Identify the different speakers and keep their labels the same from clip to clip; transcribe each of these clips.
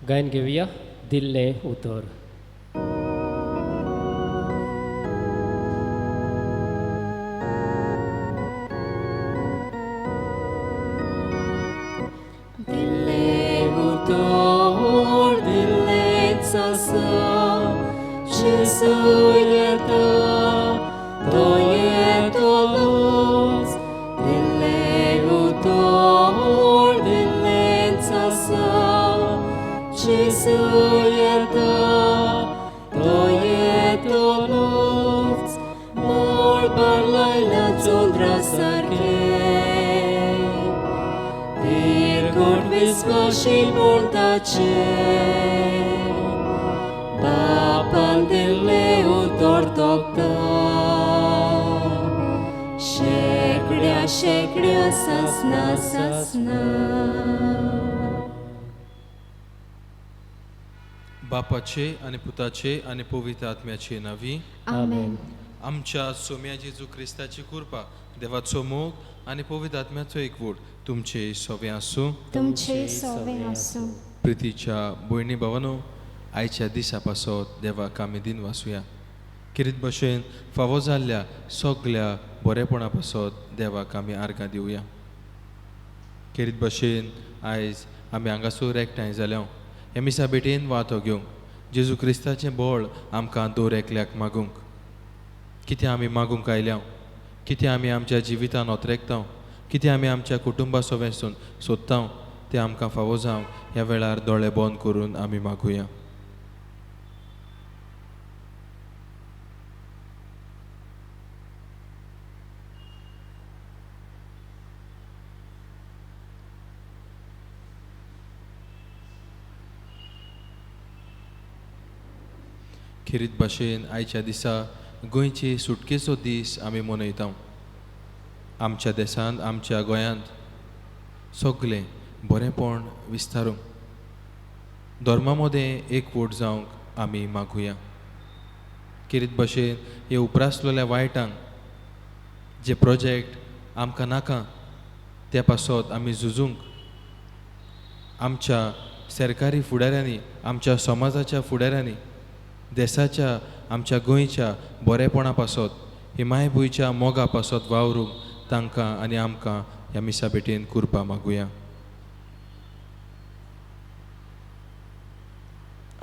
Speaker 1: गायन घेऊया दिल्ले उतर.
Speaker 2: Sfârșit buntace, Bapan dille utor tocta, Shekria sasna.
Speaker 3: बापाचे आणि पुताचे आणि पवित्र आत्म्याचे नावी.
Speaker 2: Amen.
Speaker 3: आमच्या सोम्या जेजू ख्रिस्ताची कृपा, देवाचो मोग आणि पवित्र आत्म्याचो एकवट तुमचे सवे आसूं.
Speaker 2: तुमचे सवे आसूं.
Speaker 3: प्रितीच्या भयणी भावानो, आयच्या दिसा पासत देवाक आमी दिन वासुया. किरीत भशेन फावो जाल्ल्या सगल्या बरेपणा पासत देवाक आमी आर्गां दिवया. किरीत भशेन आयज आमी हांगासर एकठांय जाल्या हे मिसा बेटेन वातो घेवंक जेजू क्रिस्ताचें बळ आमकां दर एकल्याक मागूंक. कितें आमी मागूंक आयल्या, कितें आमी आमच्या जिवितान ओतरेकता, कितें आमी आमच्या कुटुंबा सोबेसून सोदता तें आमकां फावो जावंक ह्या वेळार दोळे बंद करून आमी मागुया. खिरीत भाशेन आयच्या दिसा गोंयची सुटकेचो दीस आमी मनयता. आमच्या देशांत, आमच्या गोंयांत सगळें बरेंपण विस्तारूंक धर्मा मदें एकवट जावंक आमी मागुया. किरीत भशेन हे उपरासलेल्या वायटांक जे प्रोजेक्ट आमकां नाका त्या पासत आमी झुजूंक आमच्या सरकारी फुडाऱ्यांनी, आमच्या समाजाच्या फुडाऱ्यांनी, देशाच्या आमच्या गोंयच्या बरेपणा पासत ही मायभूंयच्या मोगा पासत वावरूंक तांकां आनी आमकां ह्या मिसा बेटेन कृपा मागुया.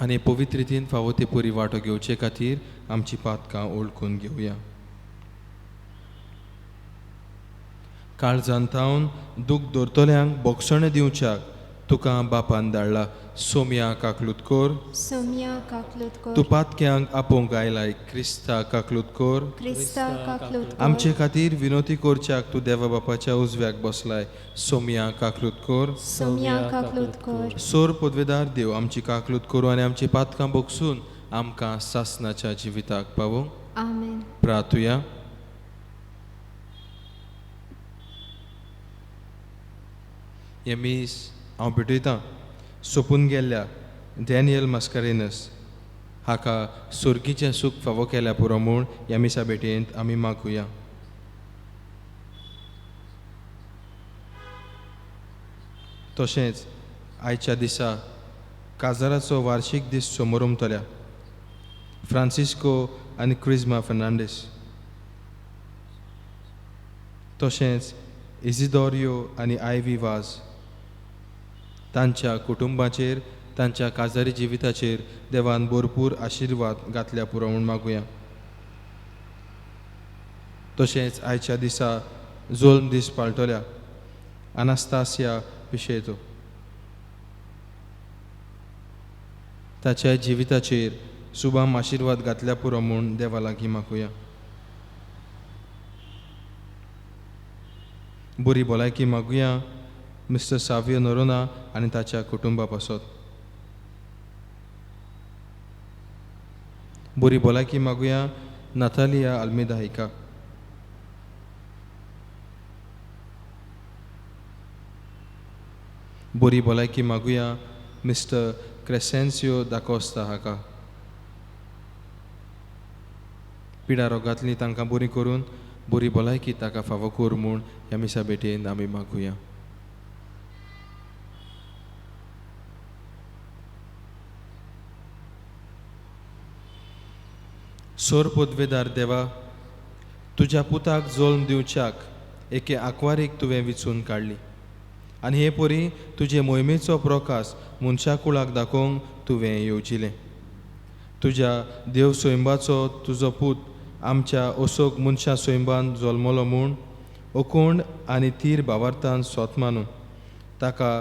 Speaker 3: आनी पवित्र रितीन फावो ते पुरी वांटो घेवचे खातीर आमची पातकां ओळखून घेवया. काळजांतावन दूख दरतल्यांक बोगसणे दिवच्याक तुका बापान धाडला. सोम्या काकलूतकोर,
Speaker 2: सोम्या काकलूतकोर.
Speaker 3: तूं पातक्यांक आपोवंक आयलाय. Crysta काकलूतकोर,
Speaker 2: Crysta काकलूतकोर.
Speaker 3: आमचे खातीर विनोती करच्याक तूं देवा बापाच्या उजव्याक बसलाय. सोम्या काकलूतकोर,
Speaker 2: सोम्या काकलूतकोर.
Speaker 3: सोर पदवेदार देव आमची काकलूत करूं आनी आमची पातकां बोगसून आमकां सासनाच्या जिविताक पावूं.
Speaker 2: आमेन.
Speaker 3: प्रार्थुया. हे मीस हांव भेटयतां सोपून गेल्ल्या डॅनियल मास्कारेनस हाका सुर्गीचें सूख फावो केल्या पुरो म्हूण ह्या मिसा बेटेंत आमी मागुया. तशेंच आयच्या दिसा काजाराचो वार्शीक दीस समारंभतल्या फ्रांसिस्को आनी क्रिस्मा फर्नांडीस, तशेंच इजिदोरियो आनी आयवी वाज तांच्या कुटुंबाचेर, तांच्या काजारी जिविताचेर देवान भरपूर आशिर्वाद घातल्या पुरो म्हूण मागुया. तशेंच आयच्या दिसा जोल्म दीस पाळटल्या अनास्तासिया पिशेतो, ताच्या जिविताचेर शुभाम आशिर्वाद घातल्या पुरो म्हूण देवा लागीं मागुया. बरी भलायकी मागुया मिस्टर सावियो नोरोना आनी ताच्या कुटुंबा पासत. बरी भलायकी मागुया नातालिया आल्मेदा हिका. बरी भलायकी मागुया मिस्टर क्रेसेन्सियो दाकोस्ता हाका. पिडा रोगांतली तांकां बरी करून बरी भलायकी ताका फावो कर म्हूण ह्या मिसा बेटेन आमी मागुया. सोर पदवेदार देवा, तुज्या पुताक जल्म दिवच्याक एके आंकवारीक तुवें विचून काडली आनी हे परी तुजे मोहिमेचो प्रकाश मनशा कुळाक दाखोवंक तुवें येवजिलें. तुज्या देव सोयंबाचो तुजो पूत आमच्या ओसोक मनशा सोयंबान जल्मलो म्हूण अकोंड आनी तीर भावार्थान सोत मानून ताका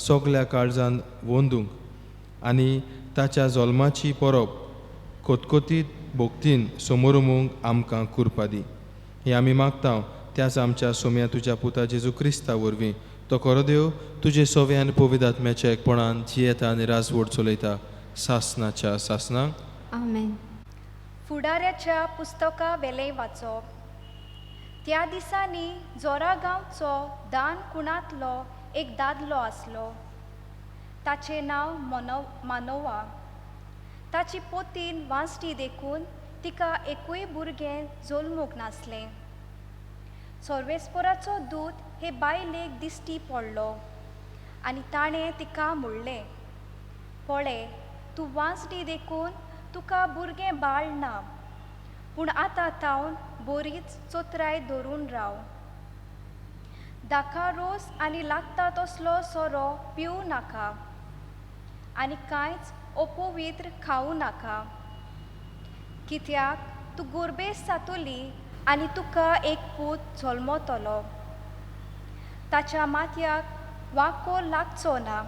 Speaker 3: सगल्या काळजान वोंदूंक आनी ताच्या जल्माची परब कोतकोतीत भोगतीन समोरुमूंक आमकां कुरपा दी. हें आमी मागता त्याच आमच्या सोम्या तुज्या पुता जेजू क्रिस्ता वरवीं. तो खरो देव तुजे सोवे आनी पवित्र आत्म्याच्या एकपणान जियेता आनी राजवट चलयता सासनाच्या सासनाक.
Speaker 2: आमेन.
Speaker 4: फुडाऱ्याच्या पुस्तका वेले वाचप. त्या दिसांनी जोरा गांवचो दान कुणांतलो एक दादलो आसलो. ताचें नांव मानोवा. ताची पोतीन वांसटी देखून तिका एकूय भुरगें जल्मूंक नासलें. सर्वेस्पराचो दूत हे बायलेक दिश्टी पडलो आनी ताणें तिका म्हणलें, पळय, तूं वांसटी देखून तुका भुरगें बाळ ना, पूण आतां तावन बरीच चोत्राय धरून राव. दाखा रोस आनी लागता तसलो सोरो पिवू नाका आनी कांयच अपवित्र खावू नाका, कित्याक तूं गुरबेस जातली आनी तुका एक पूत जल्मतलो. ताच्या माथ्याक वांको लागचो ना,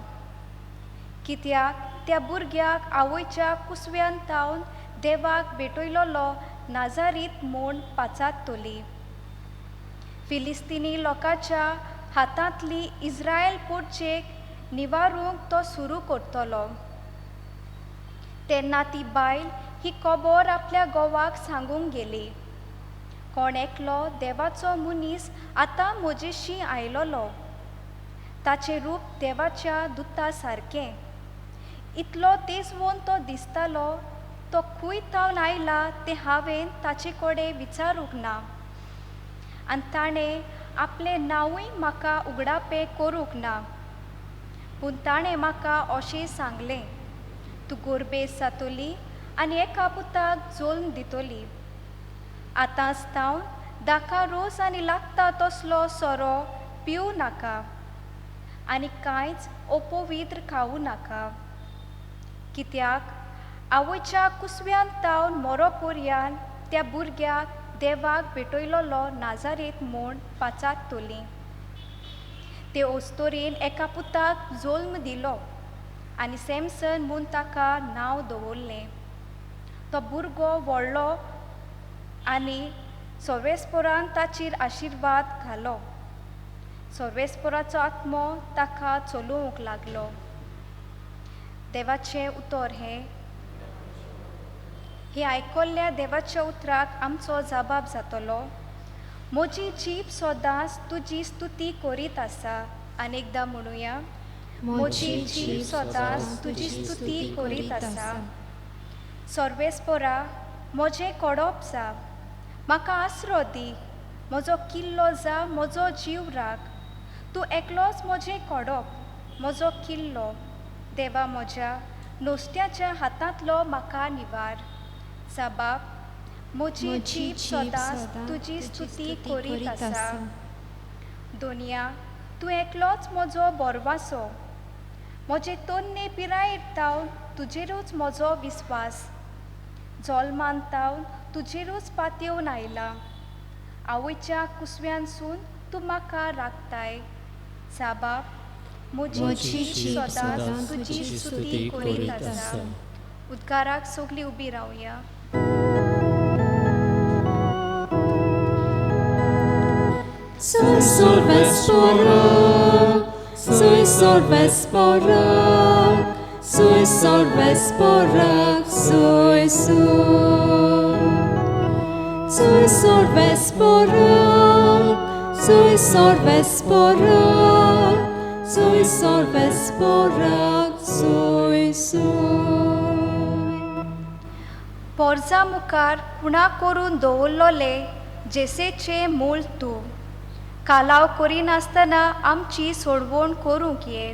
Speaker 4: कित्याक त्या भुरग्याक आवयच्या कुसव्यान तावन देवाक भेटयलोलो नाजारीत म्हूण पाचातली. फिलिस्तिनी लोकांच्या हातांतली इस्रायल पोरचेक निवारूंक तो सुरू करतलो. तेन्ना ती बायल ही खबर आपल्या घोवाक सांगूंक गेली, कोण एकलो देवाचो मनीस आतां म्हजेशी आयलोलो. ताचें रूप देवाच्या दुता सारकें. इतलो तेजवोन तो दिसतालो. तो खूंय तावन आयला तें हांवें ताचे कडेन विचारूंक ना आनी ताणें आपलें नांवूय म्हाका उगडापें करूंक ना. पूण ताणें म्हाका अशें सांगलें, तूं गोरबेस जातली आनी एका पुताक जल्म दितली. आतांच तावन दाखा रोस आनी लागता तसलो सोरो पिवू नाका आनी कांयच अपवित्र खावू नाका, कित्याक आवयच्या कुसव्यान तावन मरो पर्यान त्या भुरग्याक देवाक भेटयलोलो नाजारेत म्हूण पाचातली. ते ओस्तोरेन एका पुताक जल्म दिलो आनी सॅमसन म्हूण ताका नांव दवरलें. तो भुरगो व्हडलो आनी सर्वेस्परान ताचेर आशिर्वाद घालो. सर्वेस्पराचो आत्मो ताका चलोवंक लागलो. देवाचें उतर हे आयकल्ल्या देवाच्या उतराक आमचो जबाब जातलो. म्हजी जीब सदांच तुजी स्तुती करीत आसा. अनेकदां म्हणुया, म्हजी जीब सदांच तुजी स्तुती करीत आसा. सर्वेस्परा, म्हजें कडप जा, म्हाका आसरो दी. म्हजो किल्लो जा, म्हजो जीव राख. तूं एकलोच म्हजें कडप, म्हजो किल्लो. देवा म्हज्या, नुस्त्याच्या हातांतलो म्हाका निवार. जबाब, म्हजी जीब सदांच तुजी स्तुती करीत आसा. दोनया, तूं एकलोच म्हजो बोरवासो. म्हजे तोन्ने पिरायेर तावन तुजेरूच म्हजो विस्वास. जल्मान तावन तुजेरूच पातयेवन आयला. आवयच्या कुसव्यानसून तूं म्हाका राखताय. जबाब, म्हजी जीब सदांच तुजी स्तुती करीत आसा. उद्गाराक सगळीं उबी रावया.
Speaker 5: Soy Sorvesporak, soy Sorvesporak, soy Sorvesporak, soy Soy Sorvesporak, soy Sorvesporak, soy Sorvesporak, soy
Speaker 4: पोरजा मुखार कुणा करून दवरलोले जेसेचे मूळ तूं. कालाव करिनासतना आमची सोडवण करूंक ये.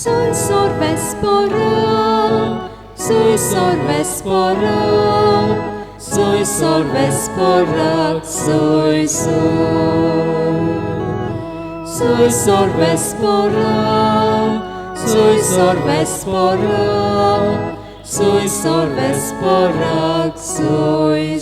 Speaker 5: Soy Sorvesporak, sui solves sporak, sui solves sporak, sui sui solves sporak, sui solves sporak, sui solves sporak, sui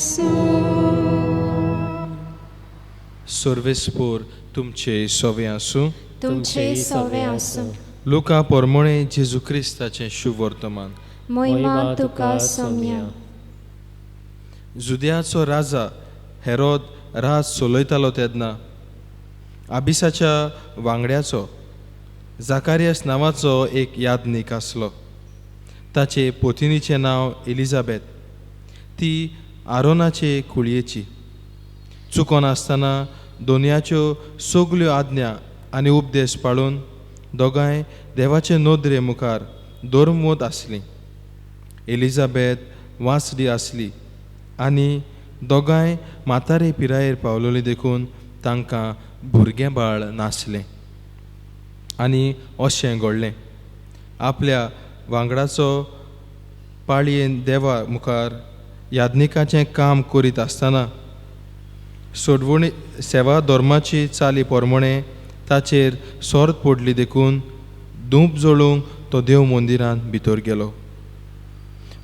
Speaker 3: सर्वेस्पोर तुमचे सोवे आसूं.
Speaker 2: तुमचे सोवे आसूं.
Speaker 3: लुका पोरमोणे जेजू क्रिस्ताचें शुभ वर्तमान.
Speaker 2: मोहिमा तुका सोम्या.
Speaker 3: जुद्याचो राजा हेरोद राज चलयतालो तेन्ना आबिसाच्या वांगड्याचो जाकारियास नांवाचो एक यादनीक आसलो. ताचे पोतिनीचें नांव एलिझाबेथ. ती आरोनाचे कुळयेची. चुकोन आसतना दोनयाच्यो सगल्यो आज्ञा आनी उपदेश पाळून दोगांय देवाचे नोदरे मुखार दोरमोत आसलीं. एलिझाबेथ वांसडी आसली आनी दोगांय म्हातारे पिरायेर पावलोलीं देखून तांकां भुरगें बाळ नासलें. आनी अशें घडलें. आपल्या वांगडाचो पाळयेन देवा मुखार यादनिकाचें काम करीत आसतना सोडवणी सेवा धर्माची चाली पोरमोणे ताचेर सोर्त पडली देखून धूप जळोवंक तो देव मंदिरांत भितर गेलो.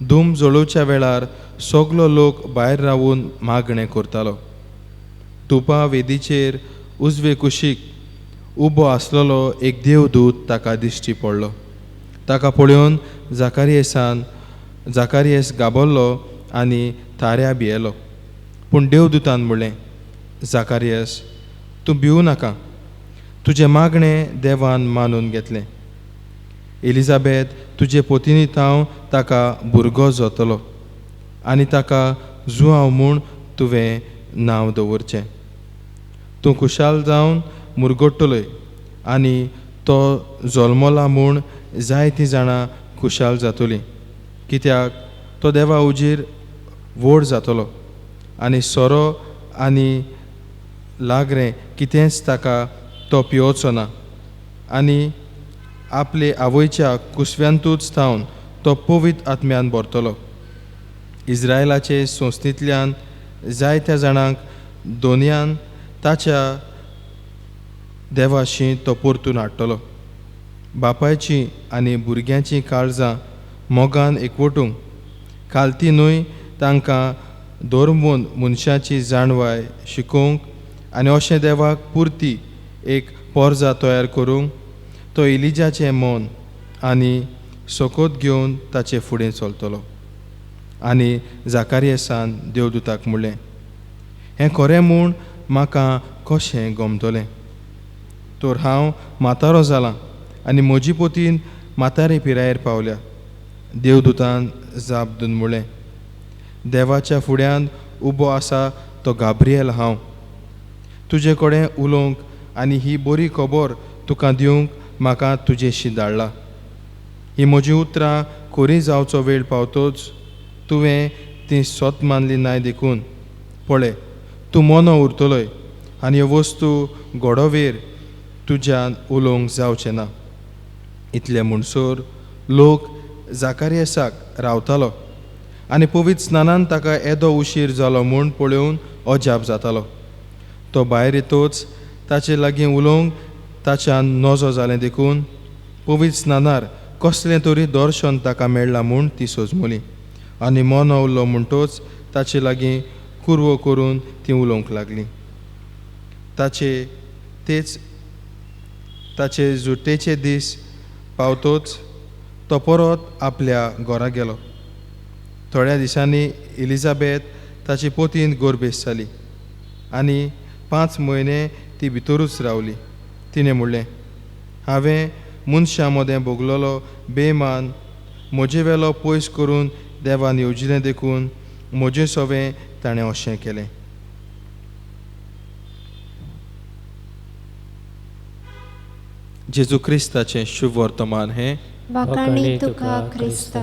Speaker 3: धूप जळोवच्या वेळार सगलो लोक भायर रावून मागणें करतालो. धुपा वेदीचेर उजवे कुशीक उबो आसलेलो एक देवदूत ताका दिश्टी पडलो. ताका पळोवन जाकारियस गाबल्लो आनी थाऱ्या भियेलो. पूण देवदूतान म्हणलें, जाकारियस, तूं भिवू नाका. तुजें मागणें देवान मानून घेतलें. एलिझाबेथ तुजे पोतिनी तांव ताका भुरगो जातलो आनी ताका जुआंव म्हूण तुवें नांव दवरचें. तूं खुशाल जावन मुरगोडटलोय आनी तो जल्मला म्हूण जायतीं जाणां खुशाल जातलीं. कित्याक तो देवा उजीर व्हड जातलो आनी सोरो आनी लागरें कितेंच ताका तो पिवचो ना आनी आपले आवयच्या कुसव्यांतूच थावन तो पवित्र आत्म्यान भरतलो. इस्रायलाचे संस्थेंतल्यान जायत्या जाणांक दोनयान ताच्या देवाशी तो परतून हाडटलो. बापायची आनी भुरग्यांची काळजां मोगान एकवटूंक खालती न्हय तांकां धर्मून मनशाची जाणवाय शिकोवंक आनी अशें देवाक पुर्ती एक पोरजा तयार करूंक तो एलिजाचें मन आनी सोकोत घेवन ताचे फुडें चलतलो. आनी जाकारियसान देवदूताक म्हणलें, हें खरें म्हूण म्हाका कशें गमतलें. तर हांव म्हातारो जालां आनी म्हजी पोतीन म्हातारे पिरायेर पावल्या. देवदूतान जाप दिवन म्हणलें, देवाच्या फुड्यान उबो आसा तो गाब्रिएल हांव. तुजे कडेन उलोवंक आनी ही बरी खबर तुका दिवंक म्हाका तुजेशी धाडला. ही म्हजी उतरां खरी जावचो वेळ पावतोच तुवें ती सोत मानली नाय देखून पळय तूं मोनो उरतलोय आनी ह्यो वस्तू घोडोवेर तुज्यान उलोवंक जावचें ना. इतलें म्हणसर लोक जाकारियसाक रावतालो आनी पवित्र स्नानान ताका येदो उशीर जालो म्हूण पळोवन अजाप जातालो. तो भायर येतोच ताचे लागीं उलोवंक ताच्यान नजो जालें देखून पवित्र स्नानार कसलें तरी दर्शन ताका मेळ्ळां म्हूण ती सोजमली आनी मोनो उरलो म्हणटोच ताचे लागीं कुरवो करून ती उलोवंक लागली. ताचे जुटेचे दीस पावतोच तो परत आपल्या घरा गेलो. थोड्या दिसांनी एलिझाबेथ ताची पोतीन गोरबेस जाली आनी 5 म्हयने ती भितरूच रावली. तिणें म्हणलें, हांवें मनशां मदें भोगलोलो बेमान म्हजे वेलो पयस करून देवान येवजिलें देखून म्हजें सवें ताणें अशें केलें. जेजू क्रिस्ताचें शुभ वर्तमान हें.
Speaker 2: वाखाणी तुका क्रिस्त.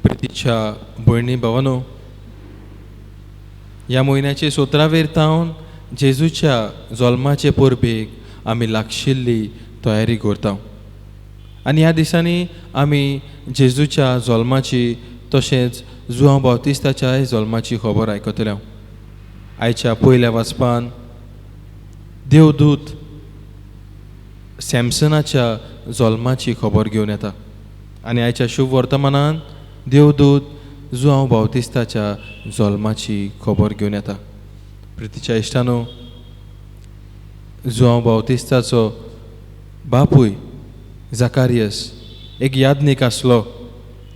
Speaker 3: प्रितीच्या भयणी भावांनो, ह्या म्हयन्याचे 17वेर तावन जेजूच्या जल्माचे परबेक आमी लागशिल्ली तयारी करता. आनी ह्या दिसांनी आमी जेजूच्या जल्माची तशेंच जुआंव बावतिस्ताच्या जल्माची खबर आयकतले. आयच्या पयल्या वाचपान देवदूत सॅमसनाच्या जल्माची खबर घेवन येता आनी आयच्या शुभ वर्तमानान देवदूत जुआंव बावतिस्ताच्या जल्माची खबर घेवन येता. प्रितीच्या इश्टानो, जुआंव बावतिस्ताचो बापूय जाकारियस एक यादनीक आसलो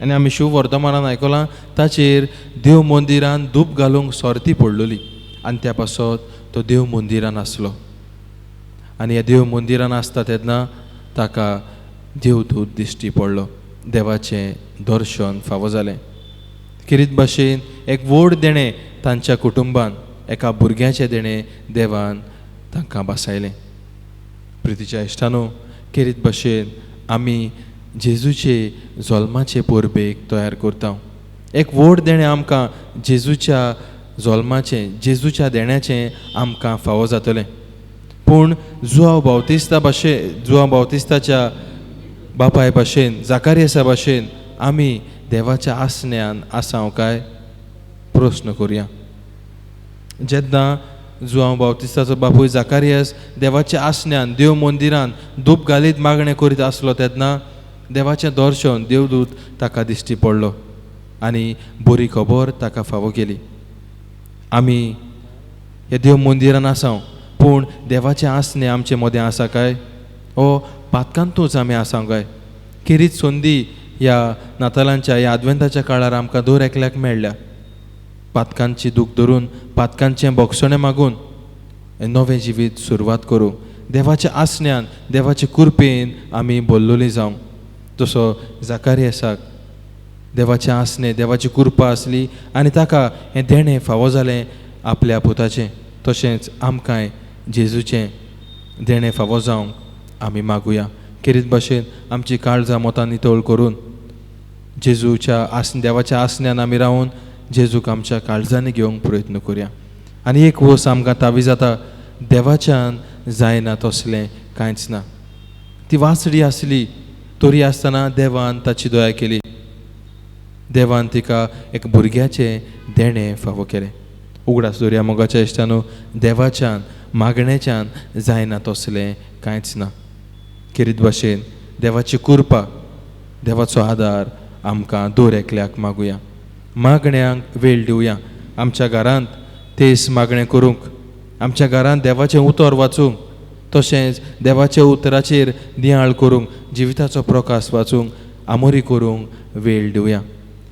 Speaker 3: आनी आमी शुभ वर्तमानान आयकलां ताचेर देव मंदिरान धूप घालूंक सोरती पडलेली आनी त्या पासत तो देव मंदिरान आसलो. आनी ह्या देव मंदिरान आसता तेन्ना ताका देवदूत दिश्टी पडलो. देवाचें दर्शन फावो जालें. किरीत भाशेन एक व्हड देणें तांच्या कुटुंबान, एका भुरग्याचें देणें देवान तांकां बसयलें. प्रितीच्या इश्टानो, किरीत भाशेन आमी जेजूचे जल्माचे परबेक तयार करता. एक व्हड देणें आमकां जेजूच्या जल्माचें, जेजूच्या देण्याचें आमकां फावो जातलें. पूण जुआंव बावतिस्ताच्या बापाय भाशेन, जाकारियसा भाशेन आमी देवाच्या आसण्यान आसांव काय प्रस्न करुया. जेन्ना जुआंव बावतिस्ताचो बापूय जाकारियस देवाच्या आसण्यान देव मंदिरान धूप घालीत मागणें करीत आसलो तेन्ना देवाचें दर्शन देवदूत ताका दिश्टी पडलो आनी बरी खबर ताका फावो केली. आमी ह्या देव मंदिरान आसांव, पूण देवाचें आसणें आमचे मदें आसा काय, ओ पातकांतूच आमी आसांव काय. किरीत संदी ह्या नातालांच्या, ह्या आदवेंताच्या काळार आमकां दर एकल्याक मेळ्ळ्या. पातकांची दूख धरून, पातकांचें बोगसणें मागून नवें जिवीत सुरवात करूं. देवाच्या आसण्यान, देवाचे कृपेन आमी भरलेलीं जावं. तसो जाकारियसाक देवाचें आसणें, देवाची कृपा आसली आनी ताका हें देणें फावो जालें आपल्या पुताचें. तशेंच आमकांय जेजूचें देणें फावो जावंक आमी मागुया. किरीत भाशेन आमची काळजां मोतान नितळ करून जेजूच्या देवाच्या आसण्यान आमी रावून जेजूक आमच्या काळजांनी घेवंक प्रयत्न करुया. आनी एक वस आमकां तावी जाता, देवाच्यान जायना तसलें कांयच ना. ती वासडी आसली तरी आसतना देवान ताची दया केली. देवान तिका एक भुरग्याचें देणें फावो केलें. उगडास दर्या मोगाच्या इश्टानो, देवाच्यान मागणेच्यान जायना तसलें कांयच ना. किरीत भाशेन देवाची कृपा, देवाचो आदार आमकां दर एकल्याक मागुया. मागण्यांक वेळ दिवया. आमच्या घरांत तेस मागणें करूंक, आमच्या घरांत देवाचें उतर वाचूंक, तशेंच देवाच्या उतराचेर नियाळ करूंक, जिविताचो प्रकाश वाचूंक, आमोरी करूंक वेळ दिवया.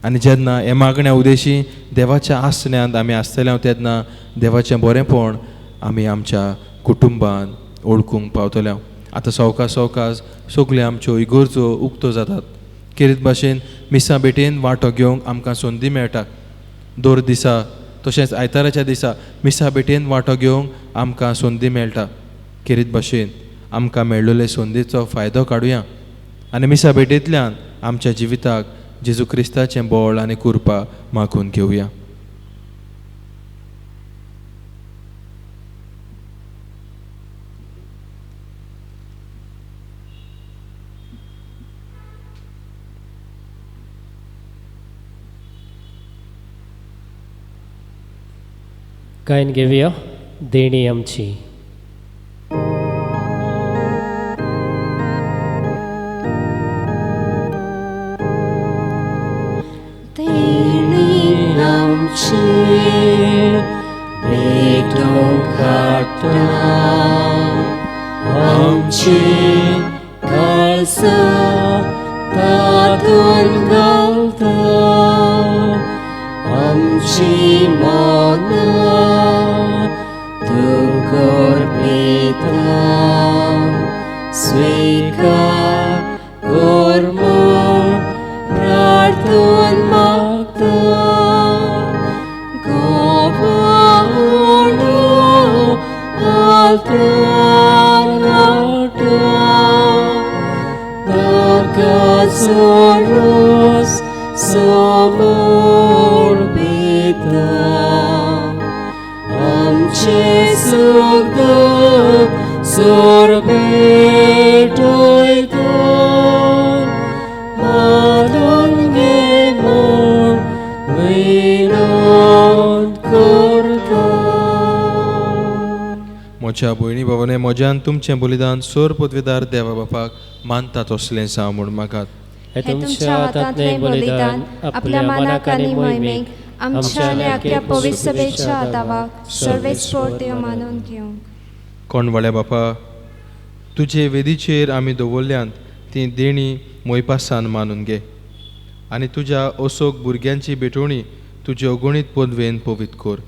Speaker 3: आनी जेन्ना हे मागण्या उदेशी देवाच्या आसण्यांत आमी आसतले तेन्ना देवाचें बरेंपण आमी आमच्या कुटुंबान ओळखूंक पावतले. आतां सवकास सवकास सगल्यो आमच्यो इगर्जो उक्तो जातात. किरीत भाशेन मिसा बेटेन वांटो घेवंक आमकां संदी मेळटा. दर दिसा तशेंच आयताराच्या दिसा मिसा बेटेन वांटो घेवंक आमकां संदी मेळटा. किरीत भाशेन आमकां मेळिल्ले संदीचो फायदो काडुया आनी मिसा बेटेंतल्यान आमच्या जिविताक जेजू क्रिस्ताचें बळ आनी कृपा मागून घेवया.
Speaker 1: कायन घेवया देणी आमची.
Speaker 5: आमची काळजां तातूंत घालता, आमची मनां तुका अर्पिता. स्वीकार कर म्हूण प्रार्थून मागता. Soros somor beta, amche sugdo sorbetoy do.
Speaker 3: म्हज्या भयणी भावाने म्हज्यान तुमचें बलिदान सोर पदवेदार देवा बापाक मानता तसलें जावं म्हूण मागात.
Speaker 1: हे तुमच्या हातांतले बलिदान आपल्या मनाक आनी मोहिमेक आमच्या आनी आख्या पवित्र सभेच्या आदावाक सर्वेस्पोर्त्यो मानून घेवंक.
Speaker 3: कोणवाड्या बापा, तुजे वेदीचेर आमी दवरल्यांत ती देणी मोयपासान मानून घे आनी तुज्या ओसोक भुरग्यांची बेटोवणी तुज्या अगणीत पदवेन पवित्र कोर.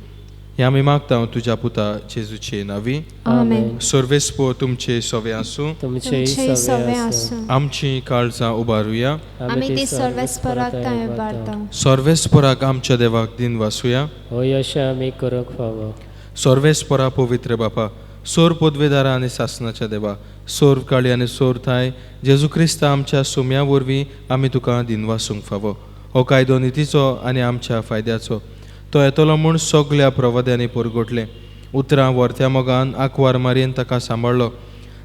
Speaker 3: हें आमी मागता तुज्या पुता जेजूचे नांवी.
Speaker 2: आमेन.
Speaker 3: सर्वेस्पो तुमचे सोवे आसूं.
Speaker 1: तुमचे
Speaker 2: तुमचे सवे
Speaker 1: सवे
Speaker 2: आसूं.
Speaker 3: आमची काळजां उबारुया.
Speaker 2: आमी ती सर्वेस्पराक तांय उबारता.
Speaker 3: सर्वेस्पराक आमच्या देवाक दिन वासुया.
Speaker 1: हो यश आमी करूंक फावो.
Speaker 3: सर्वेस्परा पवित्र बापा, सोर पदवेदारा आनी सासनाच्या देवा, सोर काळी आनी सोर थाय जेजू क्रिस्त आमच्या सोम्या वरवीं आमी तुका दिनवासूंक फावो. हो कायदो नितीचो आनी आमच्या फायद्याचो. तो येतलो म्हूण सगल्या प्रवाद्यांनी परगोटले. उतरां वर्त्या मोगान आंकवार मारयेन ताका सांबाळलो.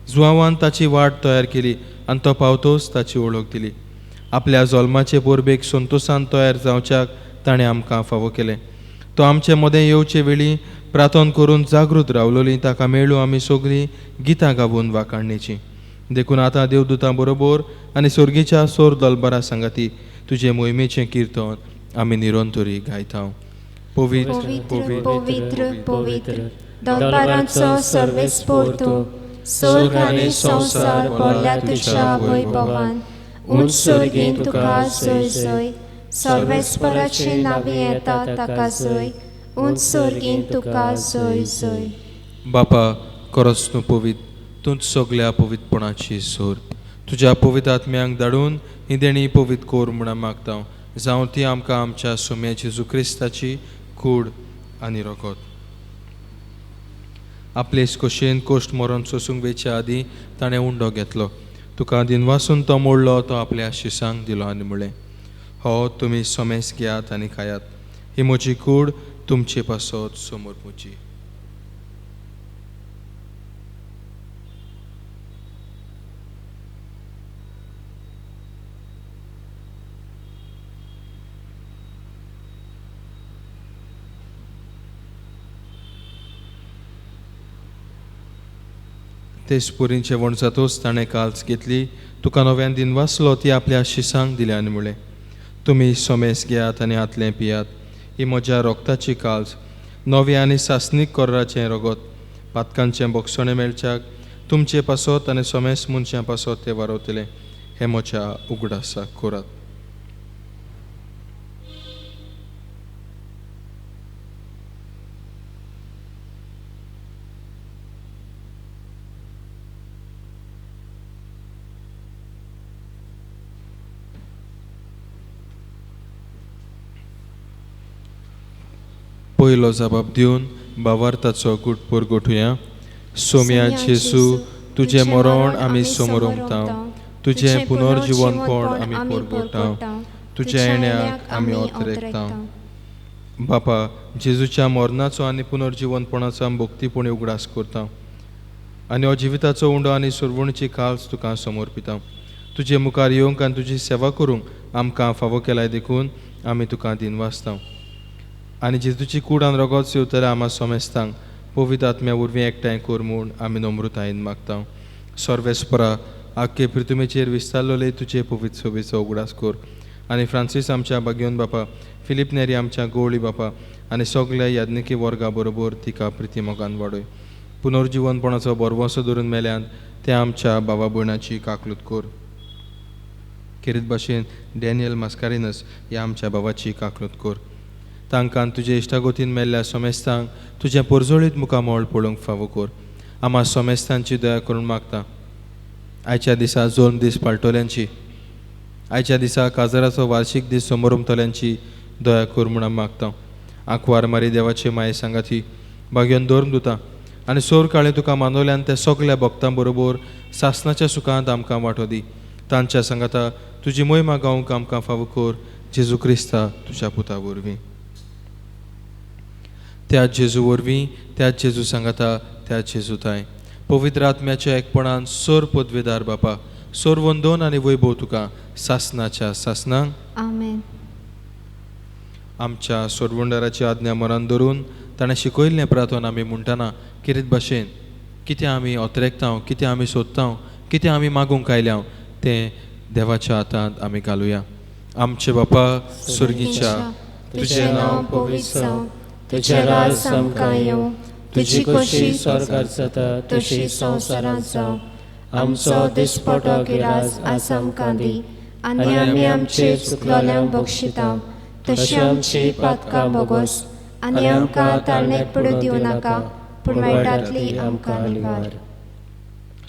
Speaker 3: जुवांवान ताची वाट तयार केली आनी तो पावतोच ताची वळख दिली. आपल्या जल्माचे पोरबेक संतोशान तयार जावच्याक ताणें आमकां फावो केलें. तो आमचे मदें येवचे वेळी प्रार्थना करून जागृत रावलोली ताका मेळ्ळू आमी सगळीं गितां गावून वाकाणणेची. देखून आतां देवदूतां बरोबर आनी सर्गीच्या सोर दलबारा सांगाती तुजे मोहिमेचें किर्तन आमी निरंतरी गायता. पवित्र
Speaker 2: पवित्र पवित्र पवित्र दलबारांचो सर्वेस्पोर तूं, स्वर्ग आनी संवसार भरल्या तुज्या वैभवान. उंच सर्गीन तुका जय जय, सर्वेस्पराची नांवी येता ताका जय. उंच सर्गीन तुका जय जय.
Speaker 3: बापा, खरोच तूं पवित्र, तूंच सगल्या पवित्रपणाची सोर. तुज्या पवित्र आत्म्यांक धाडून ही देणी पवित्र कोर म्हूण मागता. जावं ती आमकां आमच्या सोम्या जेजू क्रिस्ताची कूड आनी रोगत. आपलेच कशेन कोश्ट मरण सोसूंक वेच्या आदीं ताणें उंडो घेतलो. तुका दिनवासून तो मोडलो, तो आपल्या शिसांक दिलो आनी म्हळें, हो तुमी सोमेस घेयात आनी खायात. ही म्हजी कूड तुमचे पासत समोर मुची. तेच पुरींचे वणजातोच ताणें काल्स घेतली. तुका नव्यान दिन वाचलो ती आपल्या शिसांक दिले आनी म्हळें, तुमी सोमेस घेयात आनी हातलें पियात. ही म्हज्या रोगताची काल्स, नवे आनी सासनीक कोर्राचें रगत. पातकांचें बोगसणें मेळच्याक तुमचे पासत आनी सोमेस मनशां पासत ते वारवतले. हें म्हज्या उगडासाक करात. पयलो जबाब दिवन भावार्थाचो गुटपूर गोठुया. सोम्या जेजू, तुजें मरण आमी समोर उमताव. तुजें पुनर्जिवनपण आमी परगोटाव. तुज्या येण्याक आमी ओतरेकताव. बापा, जेजूच्या मरणाचो आनी पुनर्जिवनपणाचो आमी भक्तीपणी उगडास करता आनी हो जिविताचो उंडो आनी सुरवणीची काल्स तुका समर्पिता. तुजे मुखार येवंक आनी तुजी सेवा करूंक आमकां फावो केलाय देखून आमी तुका दिनवासता. आनी जेजूची कूड आनी रगत सेवतल्या आमा सोमेस्तांक पवित्र आत्म्या वरवीं एकठांय कोर म्हूण आमी नम्रतायेन मागता. सर्वेस्परा, आख्खे पृथ्वीचेर विस्तारलोले तुजे पवित्र सभेचो उगडास कोर. आनी फ्रांसीस आमच्या बागेवन बापा, फिलीप नेरी आमच्या गोवळी बापा आनी सगल्या याज्ञिकी वर्गा बरोबर तिका प्रिती मोगान वाडय. पुनर्जिवनपणाचो बरवसो धरून मेल्यान ते आमच्या भावा भयणाची काकलूत कोर. खेरीत भाशेन डॅनियल मास्कारिनस ह्या आमच्या भावाची काकलूत कोर. तांकां तुजे इश्टागोतीन मेल्ल्या सोमेस्तांक तुजें परजोळीत मुखामोळ पळोवंक फावो कोर. आमा सोमेस्तांची दया करून मागता. आयच्या दिसा जोल्म दीस पाळटोल्यांची, आयच्या दिसा काजाराचो वार्षिक दीस समोर उमतल्यांची दया कर म्हूण मागता. आंकवार मारी देवाचे माये सांगाती बागेवन दवरून दिता आनी सोर काळें तुका मानवल्यान त्या सगल्या भक्तां बरोबर सासनाच्या सुखांत आमकां वांटो दी. तांच्या सांगाता तुजी मोहिमा गावंक आमकां फावो कर. जेजू क्रिस्ता तुज्या पुता वरवीं. त्याच जेजू वरवीं, त्याच जेजू सांगाता, त्याच जेजू थाय पवित्र आत्म्याच्या एकपणान सोर पदवेदार बापा, सोर वंदन आनी वैभव तुका सासनाच्या सासनांक.
Speaker 2: आमेन.
Speaker 3: आमच्या सोरवंडाराची आज्ञा मनान धरून ताणें शिकयल्लें प्रार्थना आमी म्हणटना किरीत भाशेन कितें आमी ओतरेकता कितें आमी सोदता कितें आमी मागूंक आयल्या तें देवाच्या हातांत आमी घालुया. आमचे बापा सुर्गीच्या,
Speaker 1: तुझें नांव पवित्र जावं, तुझें राज आमकां येवं, तुजी खोशी स्वर्गांत जाता तशी संवसारांत जावं. आमचो दिसपटो गिरास आज आमकां दी, आनी आमी आमचेर चुकलोल्यांक बक्षिता तशी आमची पातकां बोगोस, आनी आमकां ताळणेक पडूं दिवं नाका, पूण वायटांतली आमकां निवार.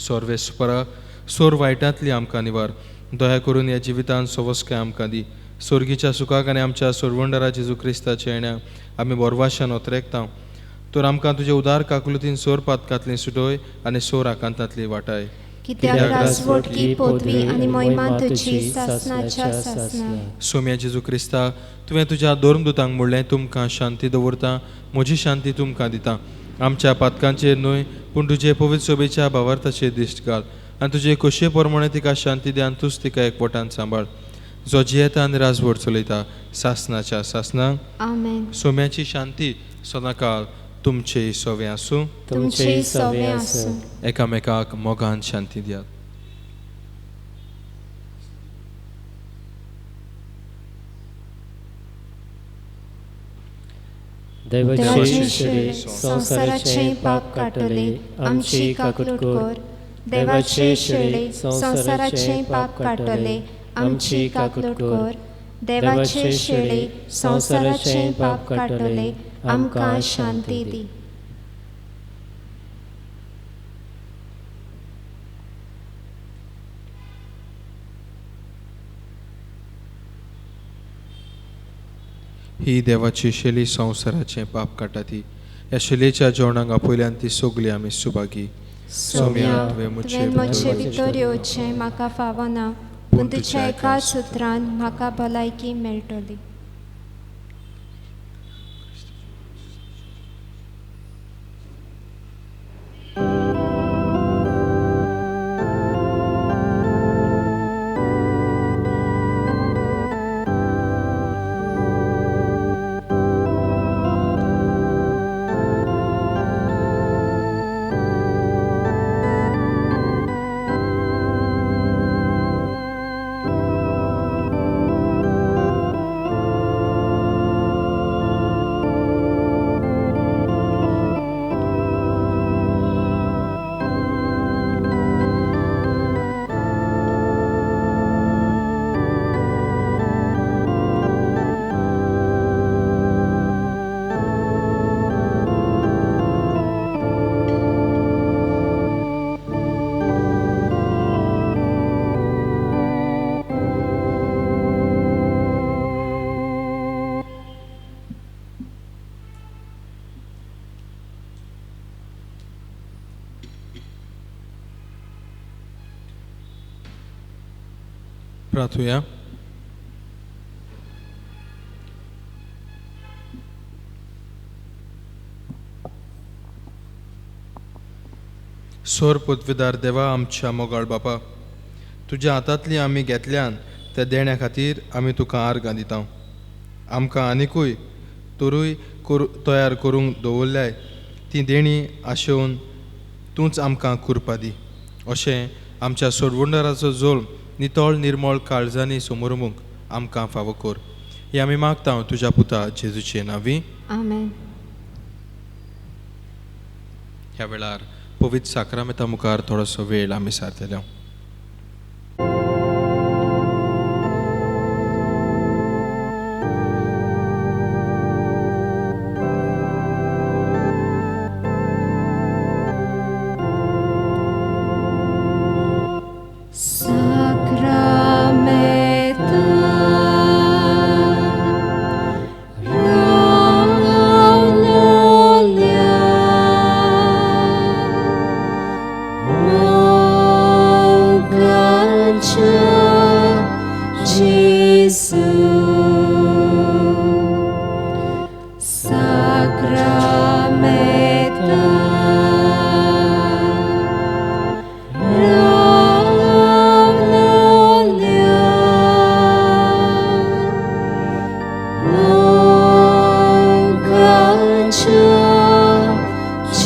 Speaker 3: सर्वेस्परा सोर वायटांतली आमकां निवार. दया करून ह्या जिवितांत सवस्काय आमकां दी. सुर्गीच्या सुखाक आनी आमच्या सोरवंडरा जेजू क्रिस्ताच्या येण्याक आमी बोरवाशान ओतरेकता. तर आमकां तुजे उदार काकुलतीन सोर पातकांतली सुटोय आनी सोर आकांतांतली वाटाय.
Speaker 1: कित्याक राजवटकी पदवी आनी महिमा तुजी सासणाच्या सासणा.
Speaker 3: सोम्या जेजू क्रिस्ता, तुवें तुज्या दोर्मदुतांक म्हणलें तुमकां शांती दवरता, म्हजी शांती तुमकां दिता. आमच्या पातकांचेर न्हय पूण तुजे पवित्र सोबेच्या भावार्थाचेर दिश्ट घाल, आनी तुजे खोशये प्रमाणे तिका शांती दी, आनी तूंच तिका एकवटान सांबाळ. जो जियेता आनी राजवट चलयता सासणाच्या सासणांक.
Speaker 1: आमेन.
Speaker 3: सोम्याची शांती सदांकाळ तुमचे सोवे आसूं.
Speaker 1: तुमचे सोवे आसूं.
Speaker 3: एकामेकाक मोगान शांती दियात.
Speaker 1: देवाचे शेळे संसाराचे पाप काटले आमची काकूट कोर. देवाचे शेळे संसाराचे पाप काटले आमची काकूट कोर. देवाचे शेळे संसाराचे पाप काटले आमकां शांती दी.
Speaker 3: ही देवाची शेली संवसाराचे पाप काटा ती. ह्या शेलेच्या जेवणाक आपयल्यान ती सोगली आमी सुभागी.
Speaker 1: सोम्या, तुवें म्हजे भितर येवचें म्हाका फावना, पूण तुज्या एका सुत्रान म्हाका भलायकी मेळटली.
Speaker 3: प्रार्थूया. सोर पदवीदार देवा आमच्या मोगाळ बापा, तुज्या हातांतली आमी घेतल्यान त्या देण्या खातीर आमी तुका आर्गां दिता. आमकां आनिकूय तरूय तयार करूंक दवरल्याय ती देणी आशेवन तूंच आमकां कुरपा दी. अशें आमच्या सोडवंडराचो जोल नितळ निर्मळ काळजांनी समोरुंक आमकां फावो कर. हे आमी मागता तुज्या पुता जेजूचे नांवी.
Speaker 1: आमेन.
Speaker 3: ह्या वेळार पवित्र साक्रामेंता मुखार थोडोसो वेळ आमी सारतले.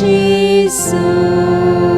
Speaker 1: Jesus.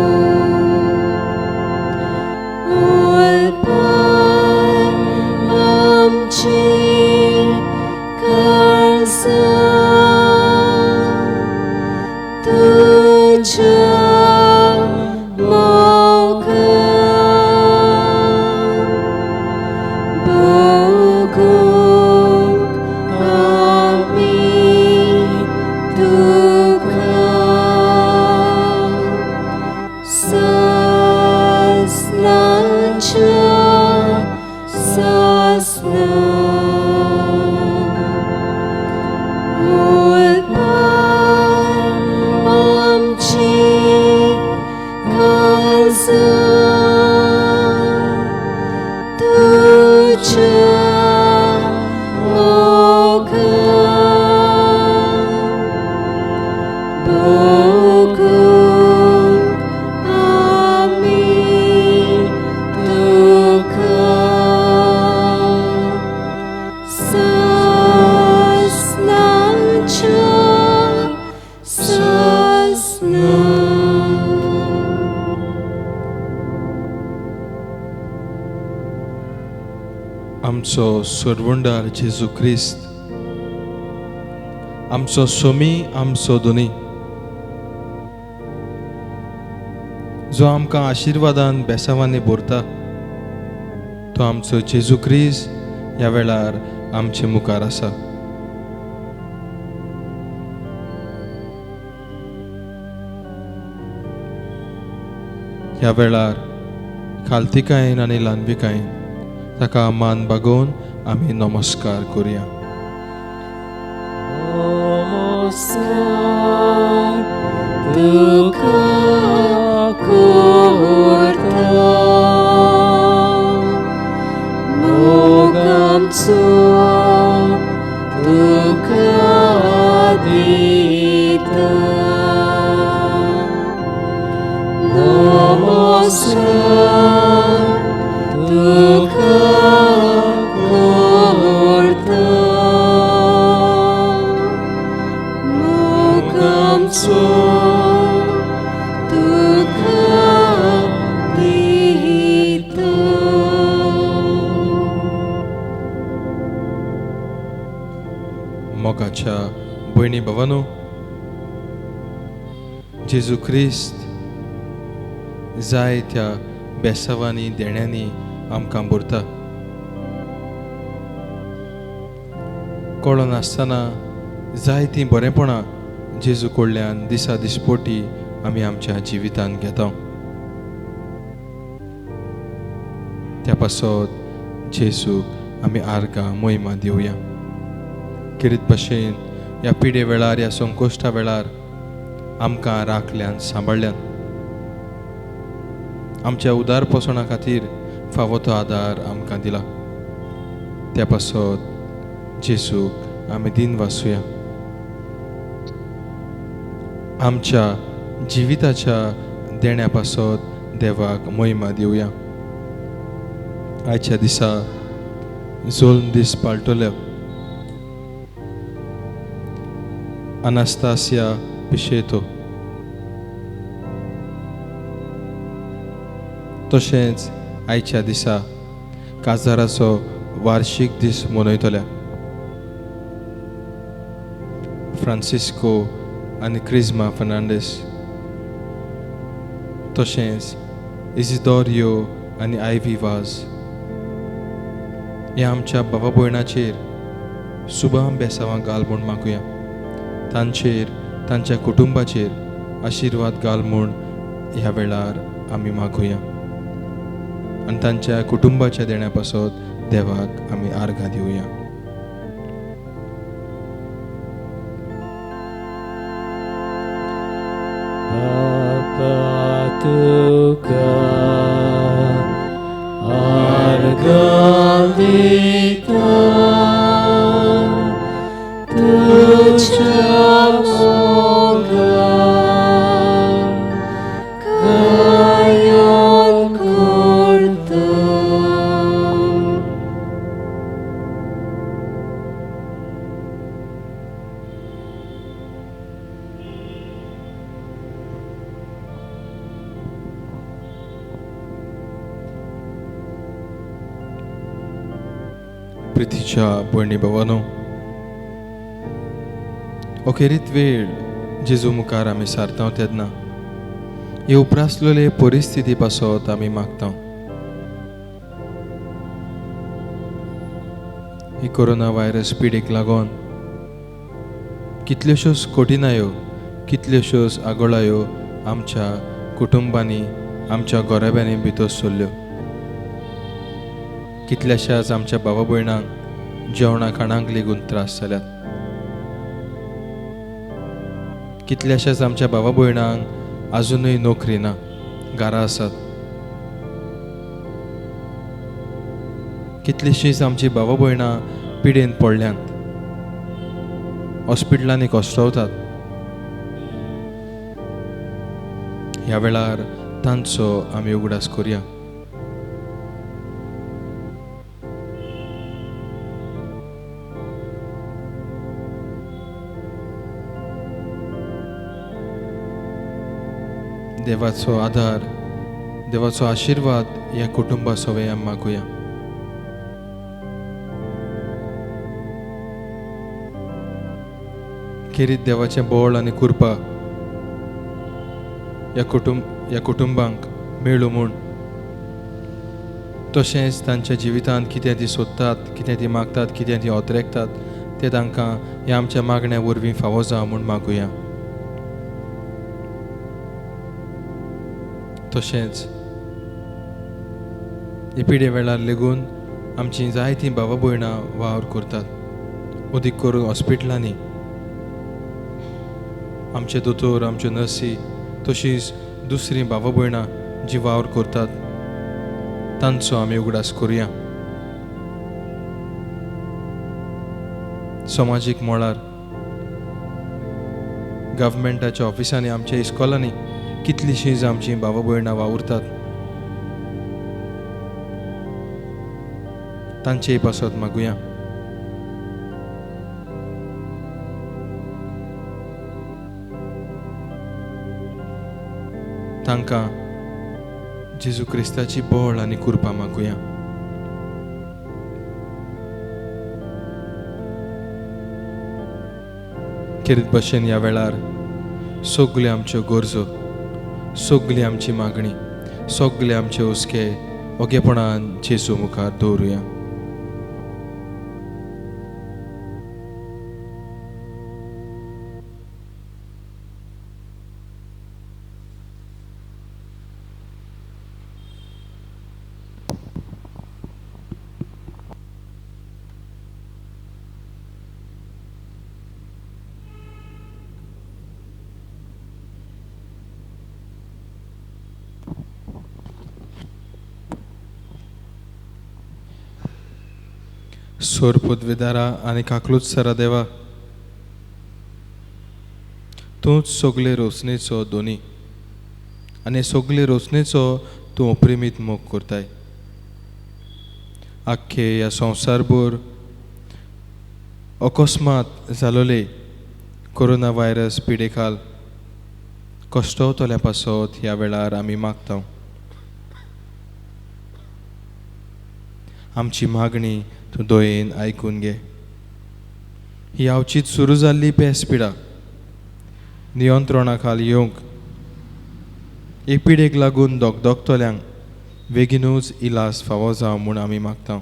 Speaker 3: आमचो सर्वंडार जेजू क्रिस्त, आमचो सोमी, आमचो दोनी, जो आमकां आशिर्वादान बेसावांनी भरता, तो आमचो जेजू क्रिस्त ह्या वेळार आमचे मुखार आसा. ह्या वेळार खालतिकायेन आनी ल्हानविकायेन ताका मान बागोवन आमी नमस्कार करुया.
Speaker 5: नमस्कार तुका करता, मोग आमचो तुका दिता. नमस्कार तुका करता, मोग आमचो तुका दिता.
Speaker 3: मोगाच्या भयणी भावांनो, जेजू क्रिस्त जायत्या बेसावांनी देण्यांनी आमकां भरता. कळो नासतना जायतीं बरेपणां जेजू कडल्यान दिसा दिसपोटी आमी आमच्या जिवितांत घेता. त्या पासत जेजूक आमी आर्गां मोहिमा दिवया. किरीत भाशेन ह्या पिडे वेळार, ह्या संकोश्टा वेळार आमकां राखल्यान, सांबाळल्यान, आमच्या उदारपसणा खातीर फावो तो आदार आमकां दिला. त्या पासत जेजूक आमी दिन वासुया. आमच्या जिविताच्या देण्या पासत देवाक मोहिमा दिवया. आयच्या दिसा जोल्म दीस पाळटले. अनास्तासिया पिशेतो, तशेंच आयच्या दिसा काजाराचो वार्षिक दीस मनयतल्या. फ्रांसिस्को आनी क्रिस्मा फर्नांडीस, तशेंच इजिदोरियो आनी आयवी वाज ह्या आमच्या भावा भयणाचेर सुभाम बेसावां घाल म्हूण मागुया. तांचेर, तांच्या कुटुंबाचेर आशिर्वाद घाल म्हूण ह्या वेळार आमी मागुया. आनी तांच्या कुटुंबाच्या देण्या पासत देवाक आमी आर्गां दिवया.
Speaker 5: बापा तुका आर्गां दिता, तुझ्या मोगान कायन करता.
Speaker 3: प्रितीच्या भयणी भावांनो, अखेरीत वेळ जेजू मुखार आमी सारता तेन्ना हे उपरासलेले परिस्थिती पासत आमी मागता. ही कोरोना व्हायरस पिडेक लागून कितल्योश्योच कठिनायो, कितल्योश्योच आगोळायो आमच्या कुटुंबांनी, आमच्या गोराब्यांनी भितर सरल्यो. कितल्याशाच आमच्या भावा भयणांक जेवणा खाणांक लेगून त्रास जाल्यात. कितल्याशाच आमच्या भावा भयणांक अजूनय नोकरी ना, घरां आसात. कितलीशींच आमची भावा भयणां पिडेन पडल्यांत, हॉस्पिटलांनी कोश्टवतात. ह्या वेळार तांचो आमी उगडास करुया. देवाचो आधार, देवाचो आशिर्वाद ह्या कुटुंबा सवय आमी मागुया. खेरीत देवाचें बोळ आनी कृपा ह्या कुटुंबांक मेळूं म्हूण, तशेंच तांच्या जिवितांत कितें ती सोदतात, कितें ती मागतात, कितें ती ओतरेकतात, तें तांकां ह्या आमच्या मागण्या वरवीं फावो जावं म्हूण मागुया. तशेंच हे पिडे वेळार लेगून आमची जायतीं भावा भयणां वावर करतात. अदीक करून हॉस्पिटलांनी आमचे दोतोर, आमच्यो नर्सी, तशींच दुसरीं भावा भयणां जीं वावर करतात, तांचो आमी उगडास करुया. समाजीक मळार गव्हर्मेंटाच्या ऑफिसांनी, आमच्या इस्कॉलांनी कितलींशींच आमचीं भावा भयणां वावुरतात. तांचेय पासत मागुया. तांकां जेजू क्रिस्ताची बोळ आनी कृपा मागुया. खेरीत भशेन ह्या वेळार सगल्यो आमच्यो गरजो, सगली आमची मागणी, सगले आमचे हुस्के ओगेपणान जेजू मुखार दवरुया. सोर पदवीदारा आनी काकलुत्सरा देवा, तूंच सगले रोसणेचो दोनी आनी सगले रोसणेचो तूं अप्रिमीत मोग करताय. आख्खे ह्या संवसारभर अकस्मात जालोले कोरोना व्हायरस पिडेखाल कश्टवतल्या पासत ह्या वेळार आमी मागता. आमची मागणी तूं दयेन आयकून घे. ही अवचीत सुरू जाल्ली पेस्पिडा नियंत्रणा खाल येवंक, हे पिडेक लागून दोगतोल्यांक बेगीनूच इलाज फावो जावं म्हूण आमी मागता.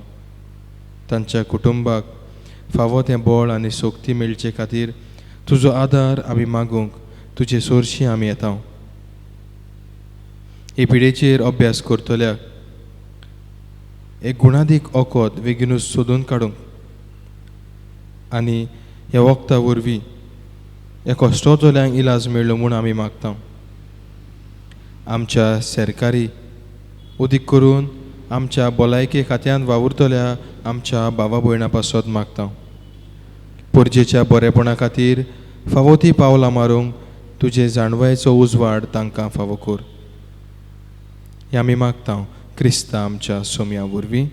Speaker 3: तांच्या कुटुंबाक फावो तें बळ आनी सोक्ती मेळचे खातीर तुजो आदार आमी मागूंक तुजे सोरशीं आमी येता. हे पिडेचेर अभ्यास करतल्याक एक गुणादीक ओकोद बेगीनूच सोदून काडूंक आनी ह्या वखदा वरवीं ह्या कश्टवतल्यांक इलाज मेळ्ळो म्हूण आमी मागता. आमच्या सरकारी उदीक करून आमच्या भलायके खात्यांत वावुरतल्या आमच्या भावा भयणां पासत मागता. परजेच्या बरेपणा खातीर फावो ती पावलां मारूंक तुजे जाणवायेचो उजवाड तांकां फावो कर. हें आमी मागता क्रिस्ता आमच्या सोम्या वरवीं.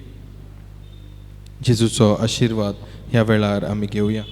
Speaker 3: जेजूचो आशिर्वाद ह्या वेळार आमी घेवया.